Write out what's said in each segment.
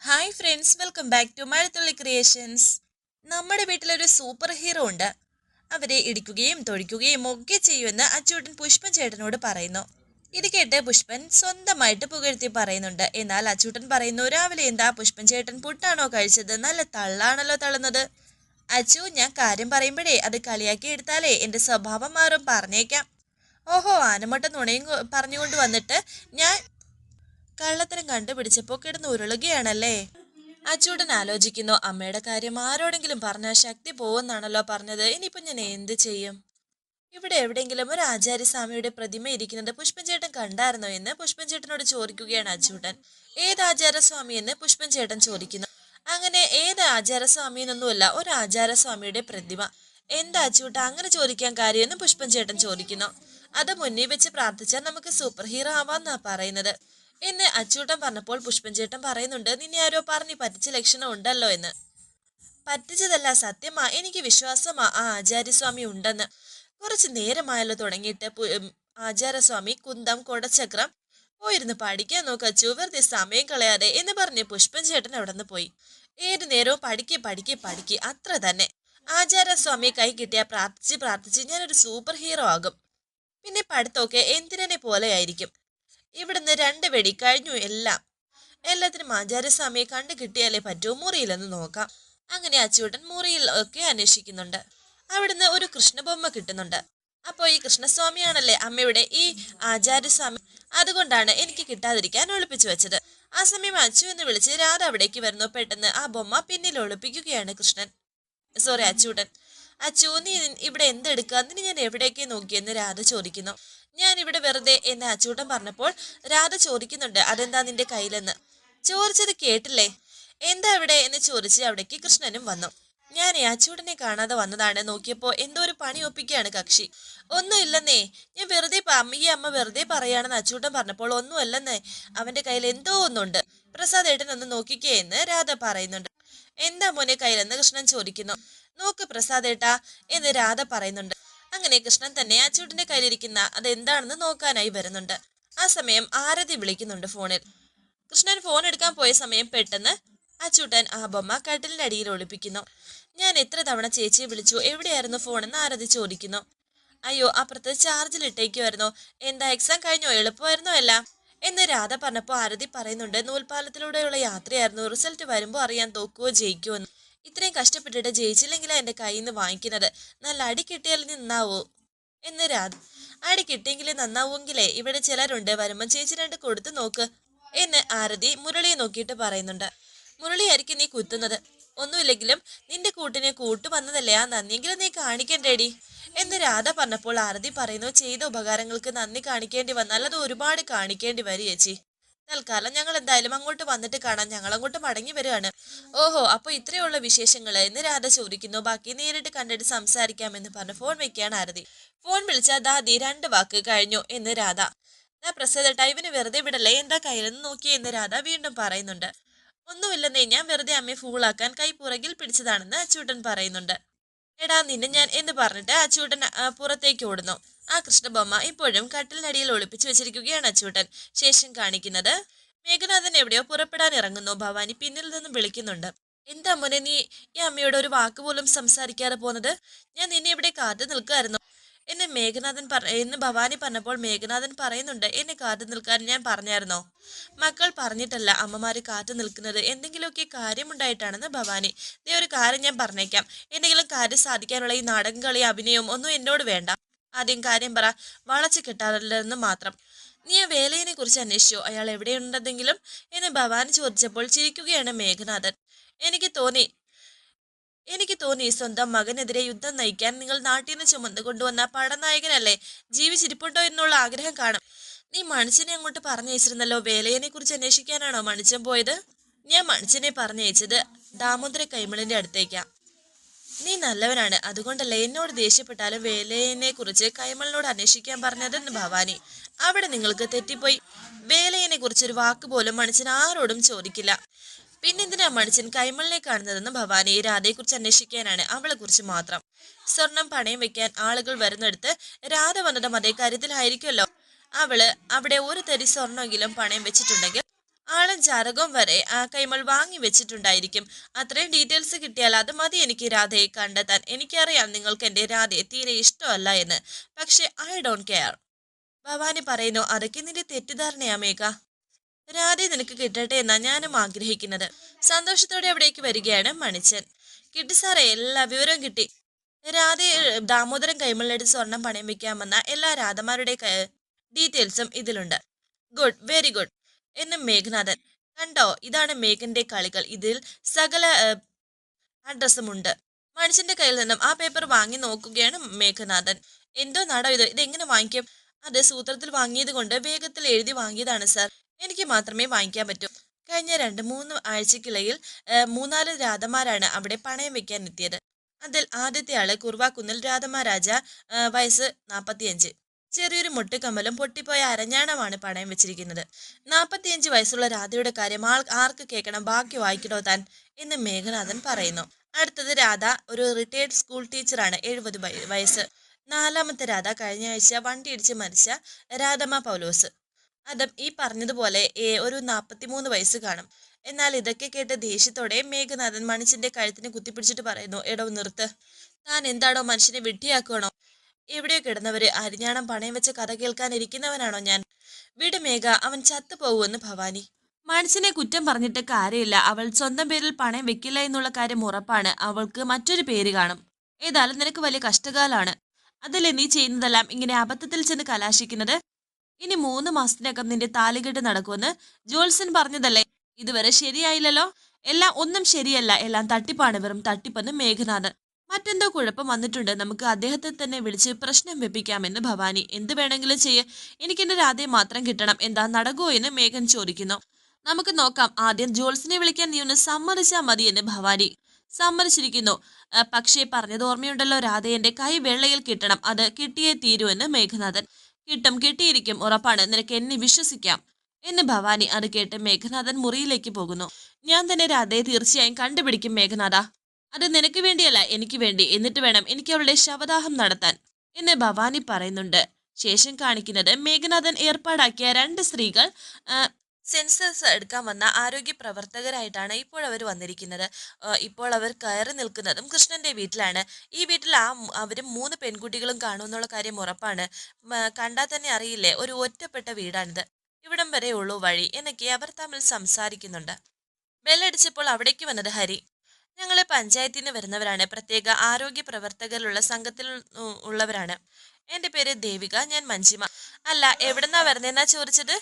Hi friends, welcome back to Mazhathulli creations. നമ്മുടെ വീട്ടിലൊരു super hero ഉണ്ട്. അവരെ ഇടിക്കുകയും തൊഴിക്കുകയും ഒക്കെ ചെയ്യുമെന്ന് അച്ചൂട്ടൻ പുഷ്പൻ ചേട്ടനോട് പറയുന്നു. ഇത് കേട്ട് പുഷ്പൻ സ്വന്തമായിട്ട് പുകഴ്ത്തി പറയുന്നുണ്ട്. എന്നാൽ അച്ചൂട്ടൻ പറയുന്നു, രാവിലെ എന്താ പുഷ്പൻ ചേട്ടൻ പുട്ടാണോ കഴിച്ചത്? നല്ല തള്ളാണല്ലോ തള്ളുന്നത്. അച്ചു, ഞാൻ കാര്യം പറയുമ്പോഴേ അത് കളിയാക്കി എടുത്താലേ എന്റെ സ്വഭാവം മാറും, പറഞ്ഞേക്കാം. ഓഹോ, ആനമട്ട നുണയും പറഞ്ഞുകൊണ്ട് വന്നിട്ട് ഞാൻ കള്ളത്തരം കണ്ടുപിടിച്ചപ്പോ കിടന്ന് ഉരുളുകയാണല്ലേ. അച്ചൂട്ടൻ ആലോചിക്കുന്നു, അമ്മയുടെ കാര്യം ആരോടെങ്കിലും പറഞ്ഞാൽ ശക്തി പോവെന്നാണല്ലോ പറഞ്ഞത്. ഇനിയിപ്പോ ഞാൻ എന്ത് ചെയ്യും? ഇവിടെ എവിടെയെങ്കിലും ഒരു ആചാര്യസ്വാമിയുടെ പ്രതിമ ഇരിക്കുന്നത് പുഷ്പൻ ചേട്ടൻ കണ്ടായിരുന്നോ എന്ന് പുഷ്പൻ ചേട്ടനോട് ചോദിക്കുകയാണ് അച്ചൂട്ടൻ. ഏത് ആചാരസ്വാമി എന്ന് പുഷ്പൻ ചേട്ടൻ ചോദിക്കുന്നു. അങ്ങനെ ഏത് ആചാരസ്വാമി എന്നൊന്നുമല്ല, ഒരു ആചാരസ്വാമിയുടെ പ്രതിമ. എന്താ അച്ചൂട്ട അങ്ങനെ ചോദിക്കാൻ കാര്യമെന്ന് പുഷ്പൻ ചേട്ടൻ ചോദിക്കുന്നു. അത് മുന്നിൽ വെച്ച് പ്രാർത്ഥിച്ചാൽ നമുക്ക് സൂപ്പർ ഹീറോ ആവാന്നാ പറയുന്നത് എന്ന് അച്ചൂട്ടൻ പറഞ്ഞപ്പോൾ പുഷ്പൻ ചേട്ടൻ പറയുന്നുണ്ട്, നിന്നെ ആരോ പറഞ്ഞ് പറ്റിച്ച ലക്ഷണം ഉണ്ടല്ലോ എന്ന്. പറ്റിച്ചതല്ല, സത്യമാ, എനിക്ക് വിശ്വാസമാ ആ ആചാര്യസ്വാമി ഉണ്ടെന്ന്. കുറച്ച് നേരമായല്ലോ തുടങ്ങിയിട്ട്. ആചാരസ്വാമി കുന്തം കൊടച്ചക്രം പോയിരുന്ന് പഠിക്കാൻ നോക്കച്ചു, വെറുതെ സമയം കളയാതെ എന്ന് പറഞ്ഞ് പുഷ്പൻ ചേട്ടൻ അവിടെ നിന്ന് പോയി. ഏതു നേരവും പഠിക്ക് അത്ര തന്നെ. ആചാരസ്വാമിയെ കൈ കിട്ടിയാൽ പ്രാർത്ഥിച്ച് പ്രാർത്ഥിച്ച് ഞാനൊരു സൂപ്പർ ഹീറോ ആകും. പിന്നെ പഠിത്തമൊക്കെ എന്തിനെ പോലെയായിരിക്കും. ഇവിടുന്ന് 2 വെടി കഴിഞ്ഞു. എല്ലാത്തിനും ആചാര്യസ്വാമിയെ കണ്ടു കിട്ടിയാലേ പറ്റൂ. മുറിയിലെന്ന് നോക്കാം. അങ്ങനെ അച്ചൂട്ടൻ മുറിയിൽ ഒക്കെ അന്വേഷിക്കുന്നുണ്ട്. അവിടുന്ന് ഒരു കൃഷ്ണബൊമ്മ കിട്ടുന്നുണ്ട്. അപ്പോൾ ഈ കൃഷ്ണസ്വാമിയാണല്ലേ അമ്മയുടെ ഈ ആചാര്യസ്വാമി, അതുകൊണ്ടാണ് എനിക്ക് കിട്ടാതിരിക്കാൻ ഒളിപ്പിച്ചു വെച്ചത്. ആ സമയം അച്ചു എന്ന് വിളിച്ച് രാധ അവിടേക്ക് വരുന്നു. പെട്ടെന്ന് ആ ബൊമ്മ പിന്നിൽ ഒളിപ്പിക്കുകയാണ് അച്ചൂട്ടൻ. അച്ചു, നീ ഇവിടെ എന്തെടുക്കുക? നിന്നെ ഞാൻ എവിടേക്ക് നോക്കിയെന്ന് രാധ ചോദിക്കുന്നു. ഞാൻ ഇവിടെ വെറുതെ എന്ന് അച്ചൂട്ടൻ പറഞ്ഞപ്പോൾ രാധ ചോദിക്കുന്നുണ്ട്, അതെന്താ നിന്റെ കയ്യിലെന്ന്. ചോദിച്ചത് കേട്ടില്ലേ? എന്താ അവിടെ എന്ന് ചോദിച്ച് അവിടേക്ക് കൃഷ്ണനും വന്നു. ഞാൻ അച്ചൂട്ടനെ കാണാതെ വന്നതാണ്. നോക്കിയപ്പോ എന്തോ ഒരു പണി ഒപ്പിക്കുകയാണ് കക്ഷി. ഒന്നും ഇല്ലെന്നേ, ഞാൻ വെറുതെ ഈ അമ്മ വെറുതെ പറയാണെന്ന് അച്ചൂട്ടൻ പറഞ്ഞപ്പോൾ ഒന്നുമല്ലെന്നേ, അവന്റെ കയ്യിൽ എന്തോ ഒന്നുണ്ട്. പ്രസാദ് ഏട്ടൻ ഒന്ന് നോക്കിക്കേ എന്ന് രാധ പറയുന്നുണ്ട്. എന്താ മോനെ കയ്യിലെന്ന് കൃഷ്ണൻ ചോദിക്കുന്നു. നോക്ക് പ്രസാദ് ഏട്ടാ എന്ന് രാധ പറയുന്നുണ്ട്. അങ്ങനെ കൃഷ്ണൻ തന്നെ അച്ചൂട്ടന്റെ കയ്യിലിരിക്കുന്ന അതെന്താണെന്ന് നോക്കാനായി വരുന്നുണ്ട്. ആ സമയം ആരതി വിളിക്കുന്നുണ്ട് ഫോണിൽ. കൃഷ്ണൻ ഫോൺ എടുക്കാൻ പോയ സമയം പെട്ടെന്ന് അച്ചൂട്ടൻ ആ ബൊമ്മ കട്ടിലിന്റെ അടിയിൽ ഒളിപ്പിക്കുന്നു. ഞാൻ എത്ര തവണ ചേച്ചിയെ വിളിച്ചു, എവിടെയായിരുന്നു ഫോണെന്ന് ആരതി ചോദിക്കുന്നു. അയ്യോ, അപ്പുറത്ത് ചാർജിൽ ഇട്ടേക്കുമായിരുന്നു. എന്താ എക്സാം കഴിഞ്ഞോ? എളുപ്പമായിരുന്നോ എല്ലാം എന്ന് രാധ പറഞ്ഞപ്പോൾ ആരതി പറയുന്നുണ്ട്, നൂൽപാലത്തിലൂടെയുള്ള യാത്രയായിരുന്നു. റിസൾട്ട് വരുമ്പോൾ അറിയാൻ തോക്കുവോ ജയിക്കുമോ എന്ന്. ഇത്രയും കഷ്ടപ്പെട്ടിട്ട് ജയിച്ചില്ലെങ്കിലാ എന്റെ കയ്യിൽ നിന്ന് വാങ്ങിക്കുന്നത്. നല്ല അടി കിട്ടിയാൽ നന്നാവൂ എന്ന് രാധ. അടി കിട്ടിയെങ്കിലേ നന്നാവൂങ്കിലേ ഇവിടെ ചിലരുണ്ട്, വരുമ്പം ചേച്ചി 2 കൊടുത്തു നോക്ക് എന്ന് ആരതി മുരളിയെ നോക്കിയിട്ട് പറയുന്നുണ്ട്. മുരളിയായിരിക്കും നീ കുത്തുന്നത്. ഒന്നുമില്ലെങ്കിലും നിന്റെ കൂട്ടിനെ കൂട്ടു വന്നതല്ലേ, ആ നന്ദിയെങ്കിലും നീ കാണിക്കണ്ടേടി എന്ന് രാധ പറഞ്ഞപ്പോൾ ആരതി പറയുന്നു, ചെയ്ത ഉപകാരങ്ങൾക്ക് നന്ദി കാണിക്കേണ്ടി വന്നാൽ അത് ഒരുപാട് കാണിക്കേണ്ടി വരും ചേച്ചി. തൽക്കാലം ഞങ്ങൾ എന്തായാലും അങ്ങോട്ട് വന്നിട്ട് കാണാം, ഞങ്ങൾ അങ്ങോട്ട് മടങ്ങി വരികയാണ്. ഓഹോ, അപ്പൊ ഇത്രയുള്ള വിശേഷങ്ങള് എന്ന് രാധ ചോദിക്കുന്നു. ബാക്കി നേരിട്ട് കണ്ടിട്ട് സംസാരിക്കാമെന്ന് പറഞ്ഞ് ഫോൺ വെക്കുകയാണ് ആരതി. ഫോൺ വിളിച്ചാൽ ദാദി 2 വാക്ക് കഴിഞ്ഞു എന്ന് രാധ. പ്രസാദേട്ടാ, ഇവന് വെറുതെ വിടല്ലേ, എന്താ കയ്യിലെന്ന് നോക്കിയേ എന്ന് രാധ വീണ്ടും പറയുന്നുണ്ട്. ഒന്നുമില്ലെന്നേ, ഞാൻ വെറുതെ അമ്മയെ ഫൂളാക്കാൻ കൈ പുറകിൽ പിടിച്ചതാണെന്ന് അച്ചൂട്ടൻ പറയുന്നുണ്ട്. എടാ നിന്നെ ഞാൻ എന്ന് പറഞ്ഞിട്ട് അച്ചൂട്ടൻ പുറത്തേക്ക് ഓടുന്നു. ആ കൃഷ്ണബൊമ്മ ഇപ്പോഴും കട്ടിലിനടിയിൽ ഒളിപ്പിച്ചു വെച്ചിരിക്കുകയാണ് അച്ചൂട്ടൻ. ശേഷം കാണിക്കുന്നത് മേഘനാഥൻ എവിടെയോ പുറപ്പെടാൻ ഇറങ്ങുന്നു. ഭവാനി പിന്നിൽ നിന്നും വിളിക്കുന്നുണ്ട്. എന്താ മോനെ നീ ഈ അമ്മയോട് ഒരു വാക്ക് പോലും സംസാരിക്കാതെ പോന്നത്? ഞാൻ നിന്നെ ഇവിടെ കാത്തു നിൽക്കായിരുന്നു എന്ന് എന്ന് ഭവാനി പറഞ്ഞപ്പോൾ മേഘനാഥൻ പറയുന്നുണ്ട്, എന്നെ കാത്തു നിൽക്കാൻ ഞാൻ പറഞ്ഞായിരുന്നോ? മക്കൾ പറഞ്ഞിട്ടല്ല അമ്മമാര് കാത്തു നിൽക്കുന്നത്, എന്തെങ്കിലുമൊക്കെ കാര്യമുണ്ടായിട്ടാണെന്ന് ഭവാനി. ദേ ഒരു കാര്യം ഞാൻ പറഞ്ഞേക്കാം, എന്തെങ്കിലും കാര്യം സാധിക്കാനുള്ള ഈ നാടകം കളി അഭിനയവും ഒന്നും എന്നോട് വേണ്ട. ആദ്യം കാര്യം പറ, വളച്ചു കിട്ടാറില്ലെന്ന് മാത്രം. നീ ആ വേലയെ കുറിച്ച് അന്വേഷിച്ചോ? അയാൾ എവിടെയുണ്ടെങ്കിലും എന്ന് ഭവാനി ചോദിച്ചപ്പോൾ ചിരിക്കുകയാണ് മേഘനാഥൻ. എനിക്ക് തോന്നി സ്വന്തം മകനെതിരെ യുദ്ധം നയിക്കാൻ നിങ്ങൾ നാട്ടിൽ നിന്ന് ചുമന്നു കൊണ്ടുവന്ന പടനായകനല്ലേ, ജീവിച്ചിരിപ്പുണ്ടോ എന്നുള്ള ആഗ്രഹം കാണും. നീ മണിച്ചനെ അങ്ങോട്ട് പറഞ്ഞയച്ചിരുന്നല്ലോ, വേലയനെ കുറിച്ച് അന്വേഷിക്കാനാണോ മണിച്ചൻ പോയത്? ഞാൻ മണിച്ചനെ പറഞ്ഞയച്ചത് ദാമോദര കൈമളിന്റെ അടുത്തേക്കാ. നീ നല്ലവനാണ്, അതുകൊണ്ടല്ലേ എന്നോട് ദേഷ്യപ്പെട്ടാലും വേലയനെ കുറിച്ച് കൈമളിനോട് അന്വേഷിക്കാൻ പറഞ്ഞതെന്ന് ഭവാനി. അവിടെ നിങ്ങൾക്ക് തെറ്റിപ്പോയി. വേലയനെ കുറിച്ചൊരു വാക്ക് പോലും മണിച്ചൻ ആരോടും ചോദിക്കില്ല. പിന്നെന്തിനാ മണിച്ചൻ കൈമളിനെ കാണുന്നതെന്ന് ഭവാനി. രാധയെക്കുറിച്ച് അന്വേഷിക്കാനാണ്, അവളെ കുറിച്ച് മാത്രം. സ്വർണം പണയം വെക്കാൻ ആളുകൾ വരുന്നിടത്ത് രാധ വന്നതും അതേ കാര്യത്തിലായിരിക്കുമല്ലോ. അവള് അവിടെ ഒരു തരി സ്വർണ്ണമെങ്കിലും പണയം വെച്ചിട്ടുണ്ടെങ്കിൽ ആളും ജാതകവും വരെ ആ കൈമൾ വാങ്ങി വെച്ചിട്ടുണ്ടായിരിക്കും. അത്രയും ഡീറ്റെയിൽസ് കിട്ടിയാൽ അത് മതി എനിക്ക് രാധയെ കണ്ടെത്താൻ. എനിക്കറിയാം നിങ്ങൾക്ക് എൻ്റെ രാധയെ തീരെ ഇഷ്ടമല്ല എന്ന്. പക്ഷെ ഐ ഡോണ്ട് കെയർ. ഭവാനി പറയുന്നു, അതൊക്കെ നിന്റെ തെറ്റിദ്ധാരണയാ മേഘ. രാധയെ നിനക്ക് കിട്ടട്ടെ എന്നാ ഞാനും ആഗ്രഹിക്കുന്നത്. സന്തോഷത്തോടെ അവിടേക്ക് വരികയാണ് മണിച്ചൻ. കിട്ടി സാറേ, എല്ലാ വിവരവും കിട്ടി. രാധയെ ദാമോദരൻ കൈമളിനടുത്ത് സ്വർണം പണയം വെക്കാമെന്ന എല്ലാ രാധമാരുടെ ഡീറ്റെയിൽസും ഇതിലുണ്ട്. ഗുഡ്, വെരി ഗുഡ് എന്ന് മേഘനാഥൻ. കണ്ടോ, ഇതാണ് മേഘന്റെ കളികൾ. ഇതിൽ സകല അഡ്രസ്സുമുണ്ട്. മനുഷ്യന്റെ കയ്യിൽ നിന്നും ആ പേപ്പർ വാങ്ങി നോക്കുകയാണ് മേഘനാഥൻ. എന്തോ നാടോ ഇതെങ്ങനെ വാങ്ങിക്കും? അത് സൂത്രത്തിൽ വാങ്ങിയത് കൊണ്ട് വേഗത്തിൽ എഴുതി വാങ്ങിയതാണ് സാർ. എനിക്ക് മാത്രമേ വാങ്ങിക്കാൻ പറ്റൂ. കഴിഞ്ഞ 2-3 ആഴ്ചക്കിടയിൽ 3-4 രാധമാരാണ് അവിടെ പണയം വെക്കാൻ എത്തിയത്. അതിൽ ആദ്യത്തെ ആള് കുർവാക്കുന്നിൽ രാധമാരാജ, വയസ്സ് 45. ചെറിയൊരു മുട്ടുകമ്മലും പൊട്ടിപ്പോയ അരഞ്ഞാണമാണ് പണയം വെച്ചിരിക്കുന്നത്. 45 വയസ്സുള്ള രാധയുടെ കാര്യം ആർക്ക് കേൾക്കണം? ബാക്കി വായിക്കണോ താൻ എന്ന് മേഘനാഥൻ പറയുന്നു. അടുത്തത് രാധ, ഒരു റിട്ടയർഡ് സ്കൂൾ ടീച്ചറാണ്, 70 വയസ്സ്. നാലാമത്തെ രാധ കഴിഞ്ഞ ആഴ്ച വണ്ടി ഇടിച്ച് മരിച്ച രാധമ്മ പൗലോസ്. അതും ഈ പറഞ്ഞതുപോലെ ഒരു 43 വയസ്സ് കാണും. എന്നാൽ ഇതൊക്കെ കേട്ട് ദേഷ്യത്തോടെ മേഘനാഥൻ മണിച്ചന്റെ കഴുത്തിന് കുത്തിപ്പിടിച്ചിട്ട് പറയുന്നു, എടോ നിർത്ത്. താൻ എന്താണോ മനുഷ്യനെ വിഡ്ഢിയാക്കണോ? എവിടെയോ കിടന്നവര് അരിഞ്ഞാണം പണയം വെച്ച കഥ കേൾക്കാൻ ഇരിക്കുന്നവനാണോ ഞാൻ? വിട് മേഘ, അവൻ ചത്തുപോകുമെന്ന് ഭവാനി. മനുഷ്യനെ കുറ്റം പറഞ്ഞിട്ട് കാര്യമില്ല. അവൾ സ്വന്തം പേരിൽ പണയം വെക്കില്ല എന്നുള്ള കാര്യം ഉറപ്പാണ്. അവൾക്ക് മറ്റൊരു പേര് കാണും. ഏതായാലും നിനക്ക് വലിയ കഷ്ടകാലാണ്. അതല്ലേ നീ ചെയ്യുന്നതെല്ലാം ഇങ്ങനെ അബദ്ധത്തിൽ ചെന്ന് കലാശിക്കുന്നത്? ഇനി 3 മാസത്തിനകം നിന്റെ താലികെട്ട് നടക്കുമെന്ന് ജോത്സ്യൻ പറഞ്ഞതല്ലേ? ഇതുവരെ ശരിയായില്ലല്ലോ. എല്ലാം ഒന്നും ശരിയല്ല, എല്ലാം തട്ടിപ്പാണ്, വെറും തട്ടിപ്പെന്ന് മേഘനാഥൻ. മറ്റെന്തോ കുഴപ്പം വന്നിട്ടുണ്ട്. നമുക്ക് അദ്ദേഹത്തെ തന്നെ വിളിച്ച് പ്രശ്നം വെപ്പിക്കാമെന്ന് ഭവാനി. എന്ത് വേണമെങ്കിലും ചെയ്യ്, എനിക്കെന്റെ രാധയെ മാത്രം കിട്ടണം. എന്താ നടക്കുമോ എന്ന് മേഘൻ ചോദിക്കുന്നു. നമുക്ക് നോക്കാം. ആദ്യം ജോൾസിനെ വിളിക്കാൻ നീ ഒന്ന് സമ്മതിച്ചാൽ മതി എന്ന് ഭവാനി. സമ്മതിച്ചിരിക്കുന്നു. പക്ഷേ പറഞ്ഞത് ഓർമ്മയുണ്ടല്ലോ, രാധയെ കൈ വെള്ളയിൽ കിട്ടണം. അത് കിട്ടിയേ തീരൂ എന്ന് മേഘനാഥൻ. കിട്ടും, കിട്ടിയിരിക്കും, ഉറപ്പാണ്. നിനക്ക് എന്നെ വിശ്വസിക്കാം എന്ന് ഭവാനി. അത് കേട്ട് മേഘനാഥൻ മുറിയിലേക്ക് പോകുന്നു. ഞാൻ തന്നെ രാധയെ തീർച്ചയായും കണ്ടുപിടിക്കും മേഘനാഥ. അത് നിനക്ക് വേണ്ടിയല്ല, എനിക്ക് വേണ്ടി. എന്നിട്ട് വേണം എനിക്ക് അവളുടെ ശവദാഹം നടത്താൻ എന്ന് ഭവാനി പറയുന്നുണ്ട്. ശേഷം കാണിക്കുന്നത് മേഘനാഥൻ ഏർപ്പാടാക്കിയ 2 സ്ത്രീകൾ സെൻസസ് എടുക്കാൻ വന്ന ആരോഗ്യ പ്രവർത്തകരായിട്ടാണ് ഇപ്പോൾ അവർ വന്നിരിക്കുന്നത്. ഇപ്പോൾ അവർ കയറി നിൽക്കുന്നതും കൃഷ്ണന്റെ വീട്ടിലാണ്. ഈ വീട്ടിൽ അവരും 3 പെൺകുട്ടികളും കാണുമെന്നുള്ള കാര്യം ഉറപ്പാണ്. കണ്ടാൽ തന്നെ അറിയില്ലേ, ഒരു ഒറ്റപ്പെട്ട വീടാണിത്. ഇവിടം വരെ ഉള്ളൂ വഴി എന്നൊക്കെ അവർ തമ്മിൽ സംസാരിക്കുന്നുണ്ട്. ബെല്ലടിച്ചപ്പോൾ അവിടേക്ക് വന്നത് ഹരി. ഞങ്ങള് പഞ്ചായത്തിൽ നിന്ന് വരുന്നവരാണ്. പ്രത്യേക ആരോഗ്യ പ്രവർത്തകരുള്ള സംഘത്തിൽ ഉള്ളവരാണ്. എൻ്റെ പേര് ദേവിക, ഞാൻ മഞ്ജിമ. അല്ല, എവിടെന്നാ വരുന്നതെന്നാ ചോദിച്ചത്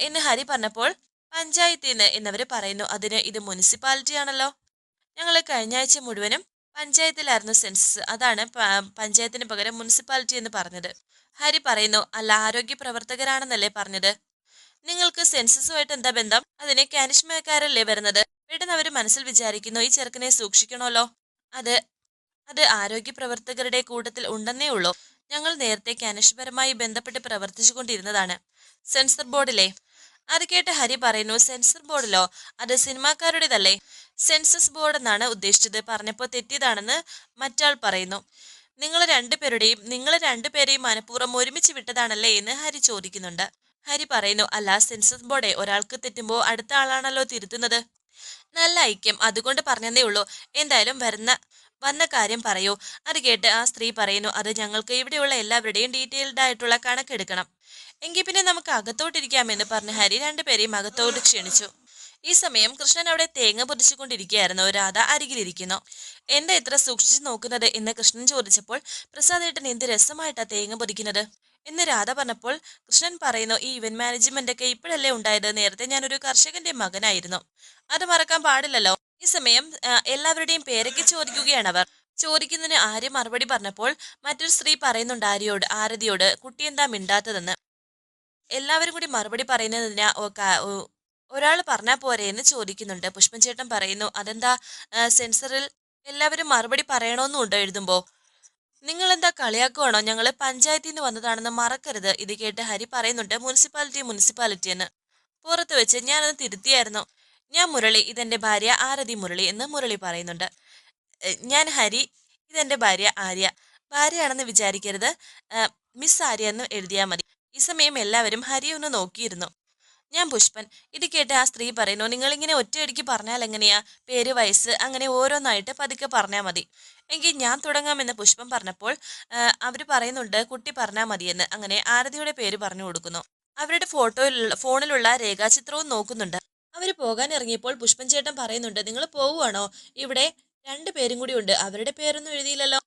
എന്ന് ഹരി പറഞ്ഞപ്പോൾ പഞ്ചായത്തിൽ നിന്ന് എന്നവര് പറയുന്നു. അതിന് ഇത് മുനിസിപ്പാലിറ്റി ആണല്ലോ. ഞങ്ങൾ കഴിഞ്ഞ ആഴ്ച മുഴുവനും പഞ്ചായത്തിലായിരുന്നു സെൻസസ്. അതാണ് പഞ്ചായത്തിന് പകരം മുനിസിപ്പാലിറ്റി എന്ന് പറഞ്ഞത്. ഹരി പറയുന്നു, അല്ല, ആരോഗ്യ പ്രവർത്തകരാണെന്നല്ലേ പറഞ്ഞത്? നിങ്ങൾക്ക് സെൻസസുമായിട്ട് എന്താ ബന്ധം? അതിന് കാനിഷ്മക്കാരല്ലേ വരുന്നത്? പെട്ടെന്ന് അവര് മനസ്സിൽ വിചാരിക്കുന്നു, ഈ ചെറുക്കനെ സൂക്ഷിക്കണമല്ലോ. അത് അത് ആരോഗ്യ പ്രവർത്തകരുടെ കൂട്ടത്തിൽ ഉണ്ടെന്നേ ഉള്ളൂ. ഞങ്ങൾ നേരത്തെ കാനിഷ്പരമായി ബന്ധപ്പെട്ട് പ്രവർത്തിച്ചുകൊണ്ടിരുന്നതാണ്. സെൻസർ ബോർഡിലെ. അത് കേട്ട് ഹരി പറയുന്നു, സെൻസർ ബോർഡിലോ? അത് സിനിമാക്കാരുടേതല്ലേ? സെൻസസ് ബോർഡ് എന്നാണ് ഉദ്ദേശിച്ചത്. പറഞ്ഞപ്പോൾ തെറ്റിയതാണെന്ന് മറ്റാൾ പറയുന്നു. നിങ്ങൾ രണ്ടുപേരെയും മനഃപൂർവ്വം ഒരുമിച്ച് വിട്ടതാണല്ലേ എന്ന് ഹരി ചോദിക്കുന്നുണ്ട്. ഹരി പറയുന്നു, അല്ല, സെൻസസ് ബോർഡെ ഒരാൾക്ക് തെറ്റുമ്പോൾ അടുത്ത ആളാണല്ലോ തിരുത്തുന്നത്. നല്ല ഐക്യം, അതുകൊണ്ട് പറഞ്ഞതേ ഉള്ളൂ. എന്തായാലും വന്ന കാര്യം പറയൂ. അത് കേട്ട് ആ സ്ത്രീ പറയുന്നു, അത് ഞങ്ങൾക്ക് ഇവിടെയുള്ള എല്ലാവരുടെയും ഡീറ്റെയിൽഡ് ആയിട്ടുള്ള കണക്കെടുക്കണം. എങ്കിൽ പിന്നെ നമുക്ക് അകത്തോട്ടിരിക്കാമെന്ന് പറഞ്ഞ് ഹരി 2 പേരെയും അകത്തോട്ട് ക്ഷണിച്ചു. ഈ സമയം കൃഷ്ണൻ അവിടെ തേങ്ങ പൊതിച്ചുകൊണ്ടിരിക്കുകയായിരുന്നു. രാധ അരികിലിരിക്കുന്നു. എന്താ ഇത്ര സൂക്ഷിച്ചു നോക്കുന്നത് എന്ന് കൃഷ്ണൻ ചോദിച്ചപ്പോൾ, പ്രസാദേട്ടൻ എന്ത് രസമായിട്ടാ തേങ്ങ പൊതിക്കുന്നത് എന്ന് രാധ പറഞ്ഞപ്പോൾ കൃഷ്ണൻ പറയുന്നു, ഈ ഇവന്റ് മാനേജ്മെന്റ് ഒക്കെ ഇപ്പോഴല്ലേ ഉണ്ടായത്? നേരത്തെ ഞാനൊരു കർഷകന്റെ മകനായിരുന്നു. അത് മറക്കാൻ പാടില്ലല്ലോ. ഈ സമയം എല്ലാവരുടെയും പേരൊക്കെ ചോദിക്കുകയാണ് അവർ. ചോദിക്കുന്നതിന് ആര്യ മറുപടി പറഞ്ഞപ്പോൾ മറ്റൊരു സ്ത്രീ പറയുന്നുണ്ട് ആരതിയോട്, കുട്ടി എന്താ മിണ്ടാത്തതെന്ന്. എല്ലാവരും കൂടി മറുപടി പറയുന്നതിന് ഒരാൾ പറഞ്ഞാൽ പോരെ എന്ന് ചോദിക്കുന്നുണ്ട്. പുഷ്പൻ ചേട്ടൻ പറയുന്നു, അതെന്താ സെൻസറിൽ എല്ലാവരും മറുപടി പറയണമെന്നുണ്ടോ എഴുതുമ്പോ? നിങ്ങൾ എന്താ കളിയാക്കുവാണോ? ഞങ്ങള് പഞ്ചായത്തിൽ നിന്ന് വന്നതാണെന്ന് മറക്കരുത്. ഇത് കേട്ട് ഹരി പറയുന്നുണ്ട്, മുനിസിപ്പാലിറ്റി എന്ന്. പുറത്ത് വെച്ച് ഞാനത് തിരുത്തിയായിരുന്നു. ഞാൻ മുരളി, ഇതെന്റെ ഭാര്യ ആരതി മുരളി എന്ന് മുരളി പറയുന്നുണ്ട്. ഞാൻ ഹരി, ഇതെന്റെ ഭാര്യ ആര്യ. ഭാര്യയാണെന്ന് വിചാരിക്കരുത്, മിസ് ആര്യ എന്ന് എഴുതിയാൽ മതി. ഈ സമയം എല്ലാവരും ഹരി ഒന്ന് നോക്കിയിരുന്നു. ഞാൻ പുഷ്പൻ. ഇത് കേട്ട് ആ സ്ത്രീ പറയുന്നു, നിങ്ങളിങ്ങനെ ഒറ്റയടിക്ക് പറഞ്ഞാൽ എങ്ങനെയാ? പേര്, വയസ്സ് അങ്ങനെ ഓരോന്നായിട്ട് പതുക്കെ പറഞ്ഞാൽ മതി. എങ്കിൽ ഞാൻ തുടങ്ങാമെന്ന് പുഷ്പം പറഞ്ഞപ്പോൾ അവർ പറയുന്നുണ്ട് കുട്ടി പറഞ്ഞാൽ മതിയെന്ന്. അങ്ങനെ ആരതിയുടെ പേര് പറഞ്ഞു കൊടുക്കുന്നു. അവരുടെ ഫോണിലുള്ള രേഖാചിത്രവും നോക്കുന്നുണ്ട്. അവർ പോകാൻ ഇറങ്ങിയപ്പോൾ പുഷ്പൻ ചേട്ടൻ പറയുന്നുണ്ട്, നിങ്ങൾ പോവുകയാണോ? ഇവിടെ രണ്ടു പേരും കൂടി ഉണ്ട്, അവരുടെ പേരൊന്നും എഴുതിയില്ലല്ലോ.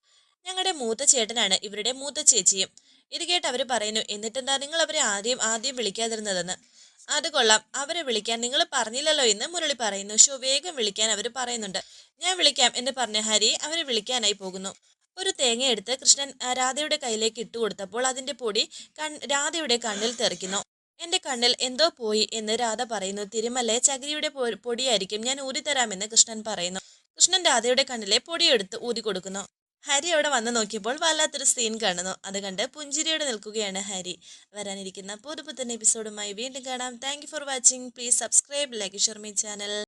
ഞങ്ങളുടെ മൂത്ത ചേട്ടനാണ്, ഇവരുടെ മൂത്ത ചേച്ചിയും. ഇത് കേട്ട് അവർ പറയുന്നു, എന്നിട്ടെന്താ നിങ്ങൾ അവരെ ആദ്യം ആദ്യം വിളിക്കാതിരുന്നതെന്ന്. അത് കൊള്ളാം, അവരെ വിളിക്കാൻ നിങ്ങൾ പറഞ്ഞില്ലല്ലോ എന്ന് മുരളി പറയുന്നു. ഷോ വേഗം വിളിക്കാൻ അവർ പറയുന്നുണ്ട്. ഞാൻ വിളിക്കാം എന്ന് പറഞ്ഞ ഹരി അവരെ വിളിക്കാനായി പോകുന്നു. ഒരു തേങ്ങ എടുത്ത് കൃഷ്ണൻ രാധയുടെ കയ്യിലേക്ക് ഇട്ടു കൊടുത്തപ്പോൾ അതിന്റെ പൊടി രാധയുടെ കണ്ണിൽ തെറിക്കുന്നു. എന്റെ കണ്ണിൽ എന്തോ പോയി എന്ന് രാധ പറയുന്നു. തിരുമല്ലേ, ചകിരിയുടെ പൊടിയായിരിക്കും, ഞാൻ ഊരിത്തരാമെന്ന് കൃഷ്ണൻ പറയുന്നു. കൃഷ്ണൻ രാധയുടെ കണ്ണിലെ പൊടിയെടുത്ത് ഊതി കൊടുക്കുന്നു. ഹരി അവിടെ വന്നു നോക്കിയപ്പോൾ വല്ലാത്തൊരു സീൻ കാണുന്നു. അത് കണ്ട് പുഞ്ചിരിയോടെ നിൽക്കുകയാണ് ഹരി. വരാനിരിക്കുന്ന പുതുപുത്തൻ എപ്പിസോഡുമായി വീണ്ടും കാണാം. Thank you for watching. Please subscribe, like, share my channel.